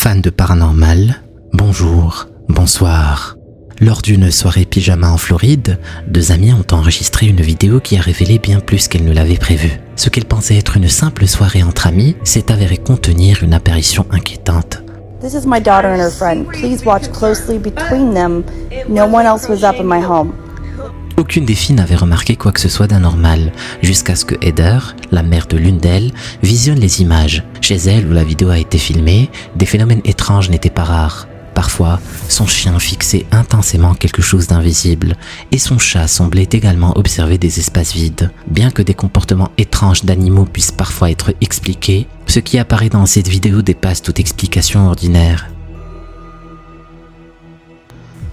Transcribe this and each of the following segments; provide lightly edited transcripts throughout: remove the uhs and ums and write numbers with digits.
Fans de paranormal, bonjour, bonsoir. Lors d'une soirée pyjama en Floride, deux amis ont enregistré une vidéo qui a révélé bien plus qu'elles ne l'avaient prévu. Ce qu'elles pensaient être une simple soirée entre amis s'est avéré contenir une apparition inquiétante. This is my daughter and her friend. Please watch closely between them. No one else was up in my home. Aucune des filles n'avait remarqué quoi que ce soit d'anormal, jusqu'à ce que Heather, la mère de l'une d'elles, visionne les images. Chez elle, où la vidéo a été filmée, des phénomènes étranges n'étaient pas rares. Parfois, son chien fixait intensément quelque chose d'invisible, et son chat semblait également observer des espaces vides. Bien que des comportements étranges d'animaux puissent parfois être expliqués, ce qui apparaît dans cette vidéo dépasse toute explication ordinaire.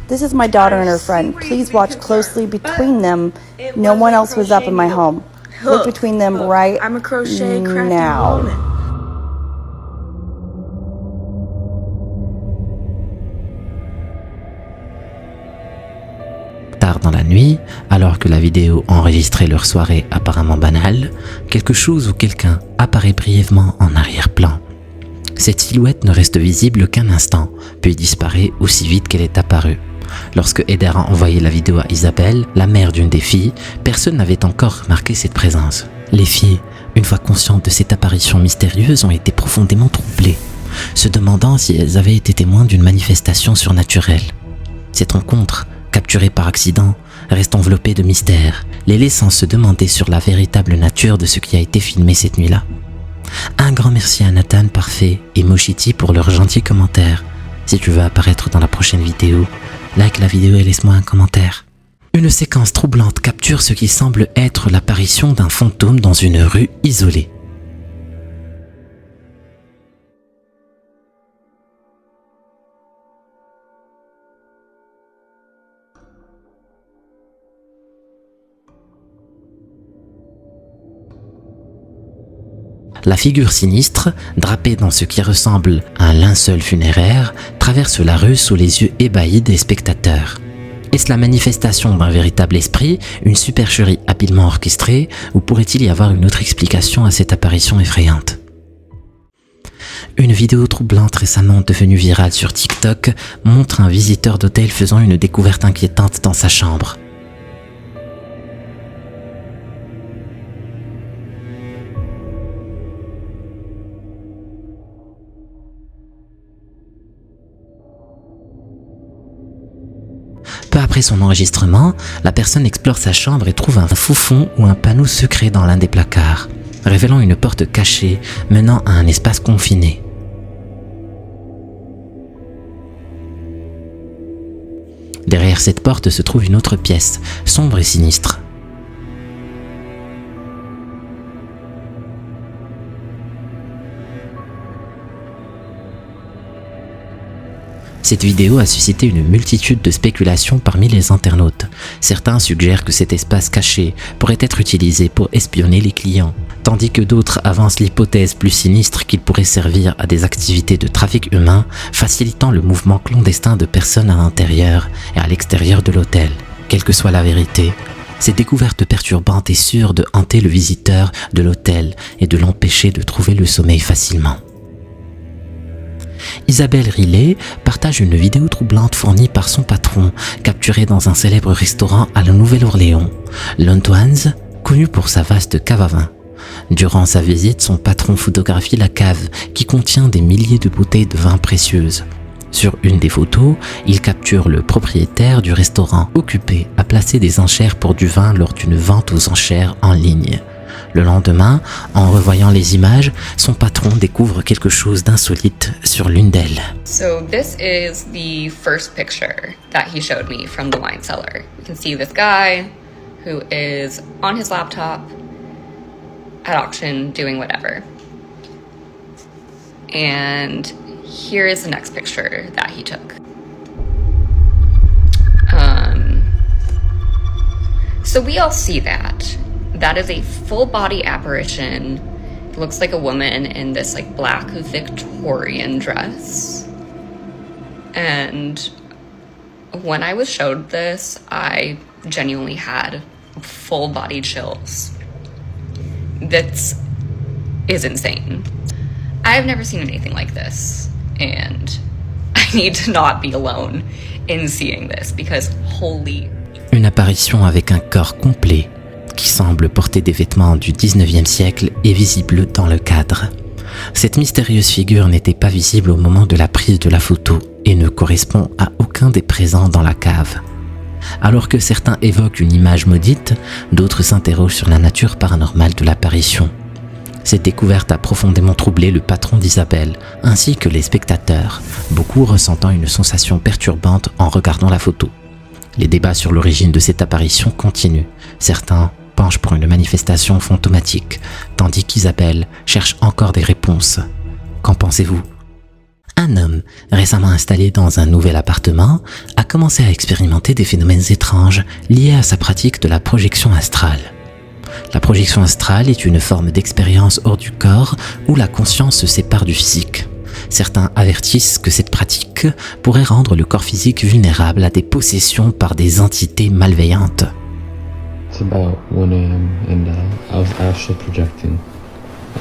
This is my daughter and her friend. Please watch closely between them. No one else was up in my home. Look between them right I'm a crochet crafty now. woman. Tard dans la nuit, alors que la vidéo enregistrait leur soirée apparemment banale, quelque chose ou quelqu'un apparaît brièvement en arrière-plan. Cette silhouette ne reste visible qu'un instant, puis disparaît aussi vite qu'elle est apparue. Lorsque Heather a envoyé la vidéo à Isabelle, la mère d'une des filles, personne n'avait encore remarqué cette présence. Les filles, une fois conscientes de cette apparition mystérieuse, ont été profondément troublées, se demandant si elles avaient été témoins d'une manifestation surnaturelle. Cette rencontre, capturée par accident, reste enveloppée de mystère, les laissant se demander sur la véritable nature de ce qui a été filmé cette nuit-là. Un grand merci à Nathan, Parfait et Moshiti pour leurs gentils commentaires. Si tu veux apparaître dans la prochaine vidéo, like la vidéo et laisse-moi un commentaire. Une séquence troublante capture ce qui semble être l'apparition d'un fantôme dans une rue isolée. La figure sinistre, drapée dans ce qui ressemble à un linceul funéraire, traverse la rue sous les yeux ébahis des spectateurs. Est-ce la manifestation d'un véritable esprit, une supercherie habilement orchestrée, ou pourrait-il y avoir une autre explication à cette apparition effrayante ? Une vidéo troublante récemment devenue virale sur TikTok montre un visiteur d'hôtel faisant une découverte inquiétante dans sa chambre. Peu après son enregistrement, la personne explore sa chambre et trouve un faux-fond ou un panneau secret dans l'un des placards, révélant une porte cachée menant à un espace confiné. Derrière cette porte se trouve une autre pièce, sombre et sinistre. Cette vidéo a suscité une multitude de spéculations parmi les internautes. Certains suggèrent que cet espace caché pourrait être utilisé pour espionner les clients, tandis que d'autres avancent l'hypothèse plus sinistre qu'il pourrait servir à des activités de trafic humain, facilitant le mouvement clandestin de personnes à l'intérieur et à l'extérieur de l'hôtel. Quelle que soit la vérité, ces découvertes perturbantes est sûre de hanter le visiteur de l'hôtel et de l'empêcher de trouver le sommeil facilement. Isabelle Riley partage une vidéo troublante fournie par son patron, capturée dans un célèbre restaurant à la Nouvelle-Orléans, l'Antoine's, connu pour sa vaste cave à vin. Durant sa visite, son patron photographie la cave qui contient des milliers de bouteilles de vin précieuses. Sur une des photos, il capture le propriétaire du restaurant occupé à placer des enchères pour du vin lors d'une vente aux enchères en ligne. Le lendemain, en revoyant les images, son patron découvre quelque chose d'insolite sur l'une d'elles. So this is the first picture that he showed me from the wine cellar. You can see this guy who is on his laptop at auction doing whatever. And here is the next picture that he took. So we all see that. That is a full body apparition. It looks like a woman in this like black Victorian dress. And when I was showed this, I genuinely had full body chills. This is insane. I've never seen anything like this. and I need to not be alone in seeing this because holy... Une apparition avec un corps complet qui semble porter des vêtements du 19e siècle est visible dans le cadre. Cette mystérieuse figure n'était pas visible au moment de la prise de la photo et ne correspond à aucun des présents dans la cave. Alors que certains évoquent une image maudite, d'autres s'interrogent sur la nature paranormale de l'apparition. Cette découverte a profondément troublé le patron d'Isabelle, ainsi que les spectateurs, beaucoup ressentant une sensation perturbante en regardant la photo. Les débats sur l'origine de cette apparition continuent. Certains penchent pour une manifestation fantomatique, tandis qu'Isabelle cherche encore des réponses. Qu'en pensez-vous ? Un homme, récemment installé dans un nouvel appartement, a commencé à expérimenter des phénomènes étranges liés à sa pratique de la projection astrale. La projection astrale est une forme d'expérience hors du corps où la conscience se sépare du physique. Certains avertissent que cette pratique pourrait rendre le corps physique vulnérable à des possessions par des entités malveillantes. It's about 1 a.m. and I was astral projecting,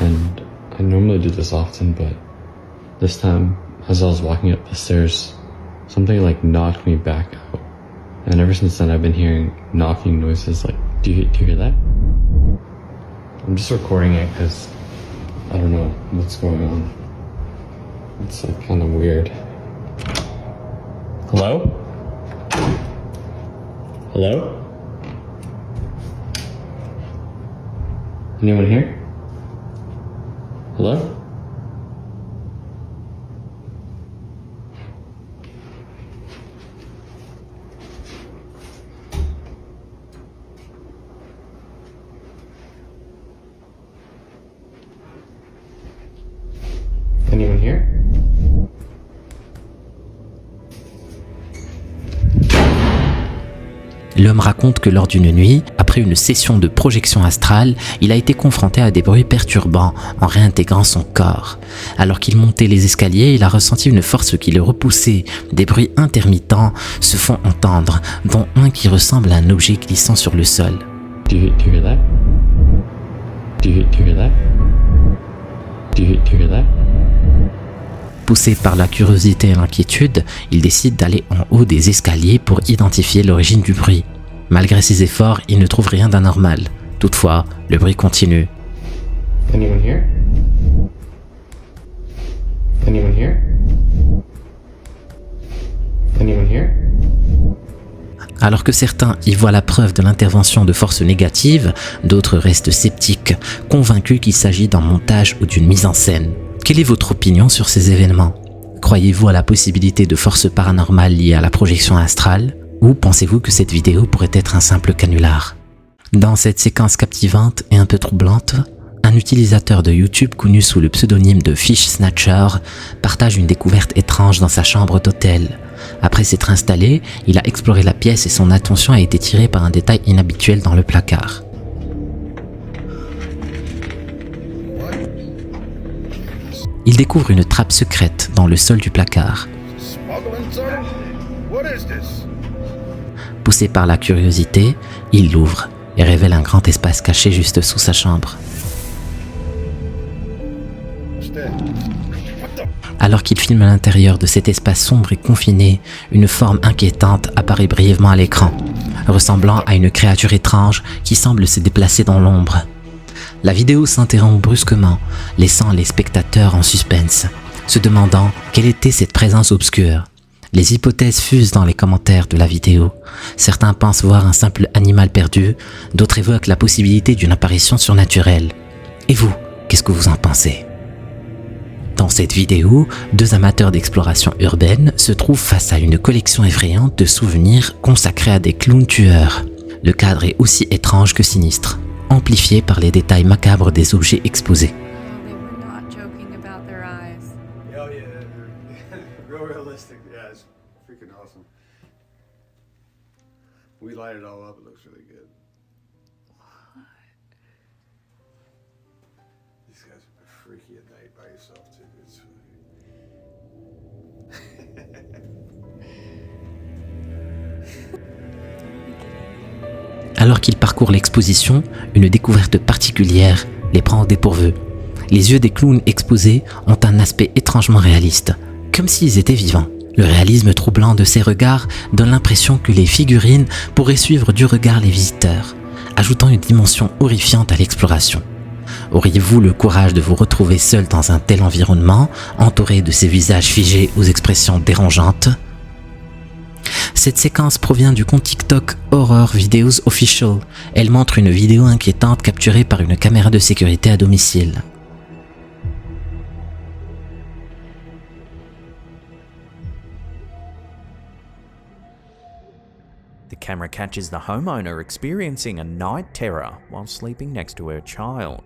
and I normally do this often, but this time, as I was walking up the stairs, something like knocked me back out, and ever since then I've been hearing knocking noises. Like, do you hear that? I'm just recording it because I don't know what's going on. It's like kind of weird. Hello? Hello? Anyone here? Hello? Anyone here? L'homme raconte que lors d'une nuit, après une session de projection astrale, il a été confronté à des bruits perturbants en réintégrant son corps. Alors qu'il montait les escaliers, il a ressenti une force qui le repoussait. Des bruits intermittents se font entendre, dont un qui ressemble à un objet glissant sur le sol. Do you hear that? Do you hear that? Do you hear that? Poussé par la curiosité et l'inquiétude, il décide d'aller en haut des escaliers pour identifier l'origine du bruit. Malgré ses efforts, il ne trouve rien d'anormal. Toutefois, le bruit continue. Anyone here? Anyone here? Anyone here? Alors que certains y voient la preuve de l'intervention de forces négatives, d'autres restent sceptiques, convaincus qu'il s'agit d'un montage ou d'une mise en scène. Quelle est votre opinion sur ces événements ? Croyez-vous à la possibilité de forces paranormales liées à la projection astrale ? Ou pensez-vous que cette vidéo pourrait être un simple canular ? Dans cette séquence captivante et un peu troublante, un utilisateur de YouTube connu sous le pseudonyme de Fish Snatcher partage une découverte étrange dans sa chambre d'hôtel. Après s'être installé, il a exploré la pièce et son attention a été tirée par un détail inhabituel dans le placard. Il découvre une trappe secrète dans le sol du placard. Poussé par la curiosité, il l'ouvre et révèle un grand espace caché juste sous sa chambre. Alors qu'il filme à l'intérieur de cet espace sombre et confiné, une forme inquiétante apparaît brièvement à l'écran, ressemblant à une créature étrange qui semble se déplacer dans l'ombre. La vidéo s'interrompt brusquement, laissant les spectateurs en suspense, se demandant quelle était cette présence obscure. Les hypothèses fusent dans les commentaires de la vidéo. Certains pensent voir un simple animal perdu, d'autres évoquent la possibilité d'une apparition surnaturelle. Et vous, qu'est-ce que vous en pensez ? Dans cette vidéo, deux amateurs d'exploration urbaine se trouvent face à une collection effrayante de souvenirs consacrés à des clowns tueurs. Le cadre est aussi étrange que sinistre, amplifié par les détails macabres des objets exposés. We light it all up, it looks really good. These guys are freaky at night by yourself too. It's Alors qu'ils parcourent l'exposition, une découverte particulière les prend au dépourvu. Les yeux des clowns exposés ont un aspect étrangement réaliste. comme s'ils étaient vivants. Le réalisme troublant de ces regards donne l'impression que les figurines pourraient suivre du regard les visiteurs, ajoutant une dimension horrifiante à l'exploration. Auriez-vous le courage de vous retrouver seul dans un tel environnement, entouré de ces visages figés aux expressions dérangeantes? Cette séquence provient du compte TikTok Horror Videos Official. Elle montre une vidéo inquiétante capturée par une caméra de sécurité à domicile. The camera catches the homeowner experiencing a night terror while sleeping next to her child.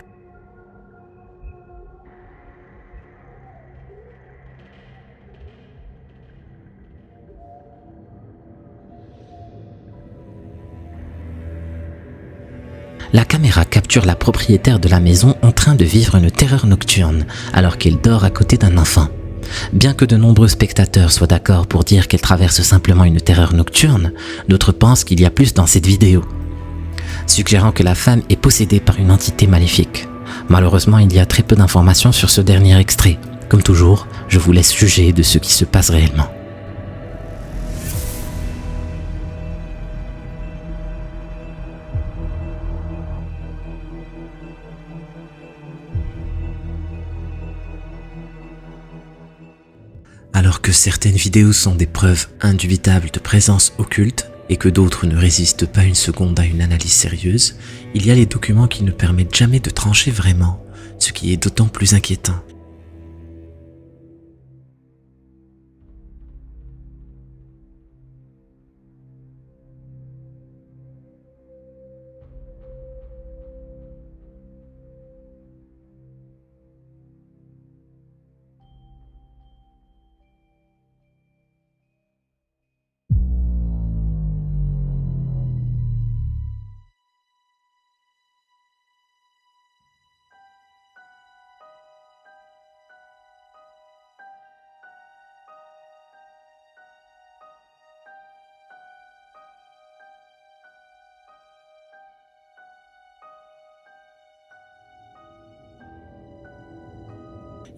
La caméra capture la propriétaire de la maison en train de vivre une terreur nocturne alors qu'elle dort à côté d'un enfant. Bien que de nombreux spectateurs soient d'accord pour dire qu'elle traverse simplement une terreur nocturne, d'autres pensent qu'il y a plus dans cette vidéo, suggérant que la femme est possédée par une entité maléfique. Malheureusement, il y a très peu d'informations sur ce dernier extrait. Comme toujours, je vous laisse juger de ce qui se passe réellement. Alors que certaines vidéos sont des preuves indubitables de présence occulte et que d'autres ne résistent pas une seconde à une analyse sérieuse, il y a les documents qui ne permettent jamais de trancher vraiment, ce qui est d'autant plus inquiétant.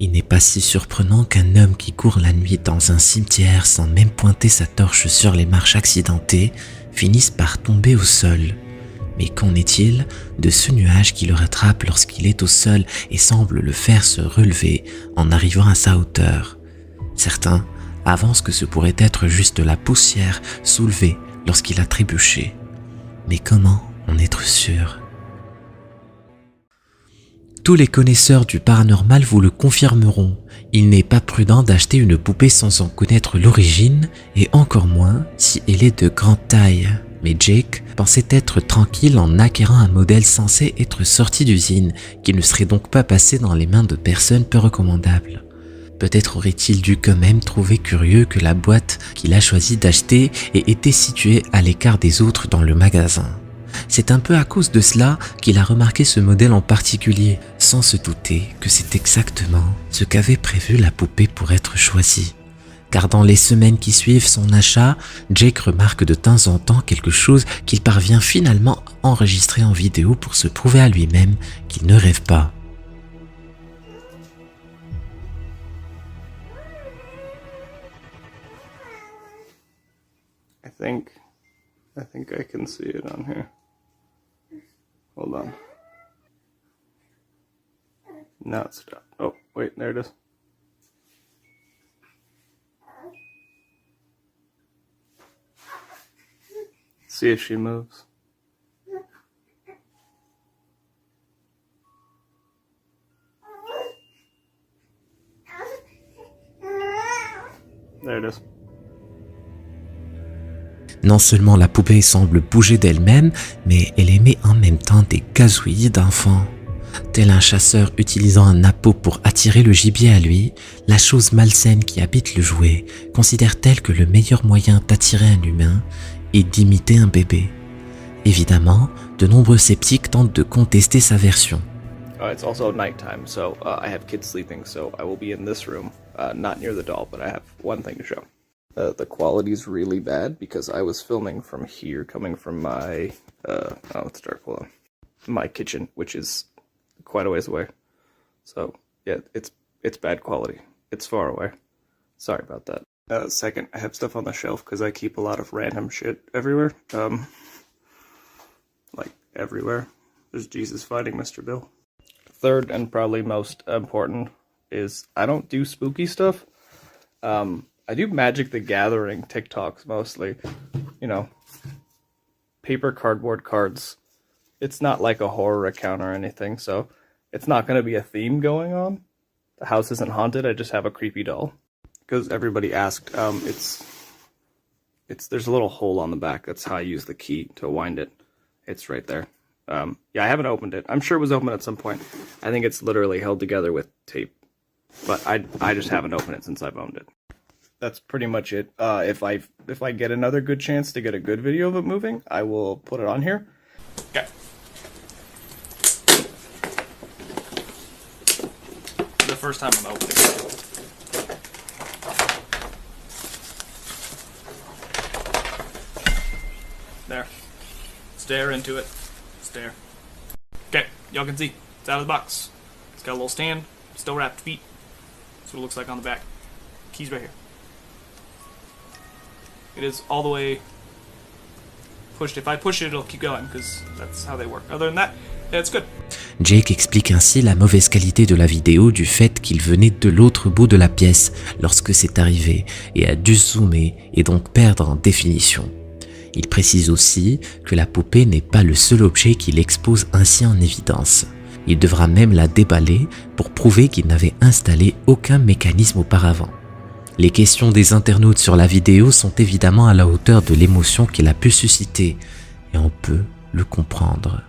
Il n'est pas si surprenant qu'un homme qui court la nuit dans un cimetière sans même pointer sa torche sur les marches accidentées finisse par tomber au sol. Mais qu'en est-il de ce nuage qui le rattrape lorsqu'il est au sol et semble le faire se relever en arrivant à sa hauteur? Certains avancent que ce pourrait être juste la poussière soulevée lorsqu'il a trébuché. Mais comment en être sûr ? Tous les connaisseurs du paranormal vous le confirmeront. Il n'est pas prudent d'acheter une poupée sans en connaître l'origine et encore moins si elle est de grande taille. Mais Jake pensait être tranquille en acquérant un modèle censé être sorti d'usine qui ne serait donc pas passé dans les mains de personnes peu recommandables. Peut-être aurait-il dû quand même trouver curieux que la boîte qu'il a choisi d'acheter ait été située à l'écart des autres dans le magasin. C'est un peu à cause de cela qu'il a remarqué ce modèle en particulier, sans se douter que c'est exactement ce qu'avait prévu la poupée pour être choisie. Car dans les semaines qui suivent son achat, Jake remarque de temps en temps quelque chose qu'il parvient finalement à enregistrer en vidéo pour se prouver à lui-même qu'il ne rêve pas. I think I can see it on here. Hold on. Now it's stopped. Oh, wait, there it is. See if she moves. There it is. Non seulement la poupée semble bouger d'elle-même, mais elle émet en même temps des gazouillis d'enfant. Tel un chasseur utilisant un appât pour attirer le gibier à lui, la chose malsaine qui habite le jouet considère-t-elle que le meilleur moyen d'attirer un humain est d'imiter un bébé. Évidemment, de nombreux sceptiques tentent de contester sa version. It's also nighttime, so I have kids sleeping, so I will be in this room, not near the doll, but I have one thing to show. The quality's really bad because I was filming from here, coming from my, oh, it's dark, hold on, my kitchen, which is quite a ways away. So, yeah, it's bad quality. It's far away. Sorry about that. Second, I have stuff on the shelf because I keep a lot of random shit everywhere. Like everywhere. There's Jesus fighting Mr. Bill. Third, and probably most important, is I don't do spooky stuff. I do Magic the Gathering TikToks mostly. You know, paper cardboard cards. It's not like a horror account or anything, so it's not going to be a theme going on. The house isn't haunted, I just have a creepy doll. Because everybody asked, there's a little hole on the back. That's how I use the key to wind it. It's right there. Yeah, I haven't opened it. I'm sure it was open at some point. I think it's literally held together with tape. But I just haven't opened it since I've owned it. That's pretty much it. If I get another good chance to get a good video of it moving, I will put it on here. Okay. The first time I'm opening it. There. Stare into it. Stare. Okay, y'all can see. It's out of the box. It's got a little stand. Still wrapped feet. That's what it looks like on the back. Keys right here. It is all the way pushed. If I push it, it'll keep going, because that's how they work. Other than that, yeah, it's good. Jake explique ainsi la mauvaise qualité de la vidéo du fait qu'il venait de l'autre bout de la pièce lorsque c'est arrivé et a dû zoomer et donc perdre en définition. Il précise aussi que la poupée n'est pas le seul objet qu'il expose ainsi en évidence. Il devra même la déballer pour prouver qu'il n'avait installé aucun mécanisme auparavant. Les questions des internautes sur la vidéo sont évidemment à la hauteur de l'émotion qu'elle a pu susciter, et on peut le comprendre.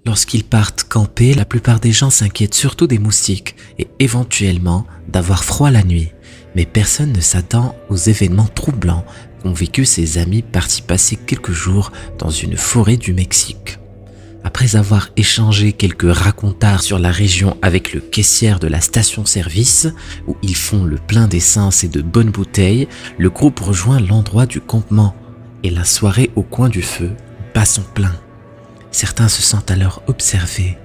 Lorsqu'ils partent camper, la plupart des gens s'inquiètent surtout des moustiques et éventuellement d'avoir froid la nuit. Mais personne ne s'attend aux événements troublants qu'ont vécu ses amis partis passer quelques jours dans une forêt du Mexique. Après avoir échangé quelques racontards sur la région avec le caissière de la station-service, où ils font le plein d'essence et de bonnes bouteilles, le groupe rejoint l'endroit du campement et la soirée au coin du feu bat son plein. Certains se sentent alors observés,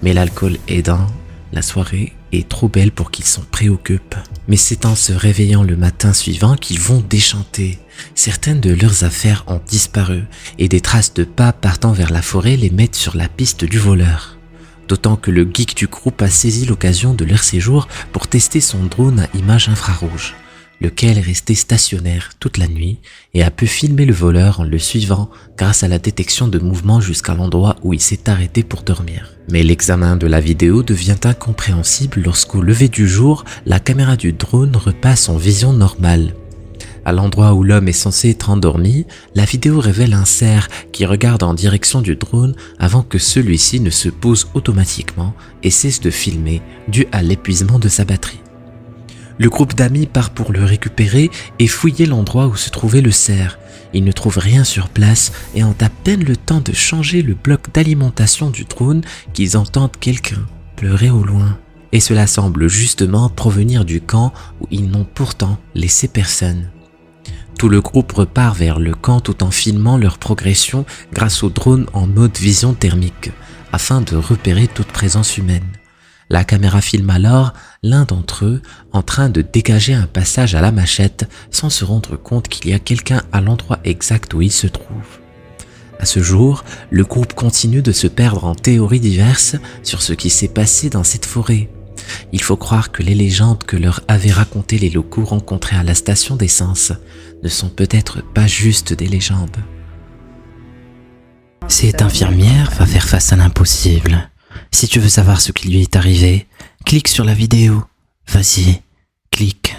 mais l'alcool aidant, la soirée est trop belle pour qu'ils s'en préoccupent. Mais c'est en se réveillant le matin suivant qu'ils vont déchanter. Certaines de leurs affaires ont disparu et des traces de pas partant vers la forêt les mettent sur la piste du voleur. D'autant que le geek du groupe a saisi l'occasion de leur séjour pour tester son drone à image infrarouge, lequel est resté stationnaire toute la nuit et a pu filmer le voleur en le suivant grâce à la détection de mouvements jusqu'à l'endroit où il s'est arrêté pour dormir. Mais l'examen de la vidéo devient incompréhensible lorsqu'au lever du jour, la caméra du drone repasse en vision normale. À l'endroit où l'homme est censé être endormi, la vidéo révèle un cerf qui regarde en direction du drone avant que celui-ci ne se pose automatiquement et cesse de filmer dû à l'épuisement de sa batterie. Le groupe d'amis part pour le récupérer et fouiller l'endroit où se trouvait le cerf. Ils ne trouvent rien sur place et ont à peine le temps de changer le bloc d'alimentation du drone qu'ils entendent quelqu'un pleurer au loin. Et cela semble justement provenir du camp où ils n'ont pourtant laissé personne. Tout le groupe repart vers le camp tout en filmant leur progression grâce au drone en mode vision thermique, afin de repérer toute présence humaine. La caméra filme alors l'un d'entre eux en train de dégager un passage à la machette sans se rendre compte qu'il y a quelqu'un à l'endroit exact où il se trouve. À ce jour, le groupe continue de se perdre en théories diverses sur ce qui s'est passé dans cette forêt. Il faut croire que les légendes que leur avaient racontées les locaux rencontrés à la station d'essence ne sont peut-être pas juste des légendes. Cette infirmière va faire face à l'impossible. Si tu veux savoir ce qui lui est arrivé, clique sur la vidéo. Vas-y, clique.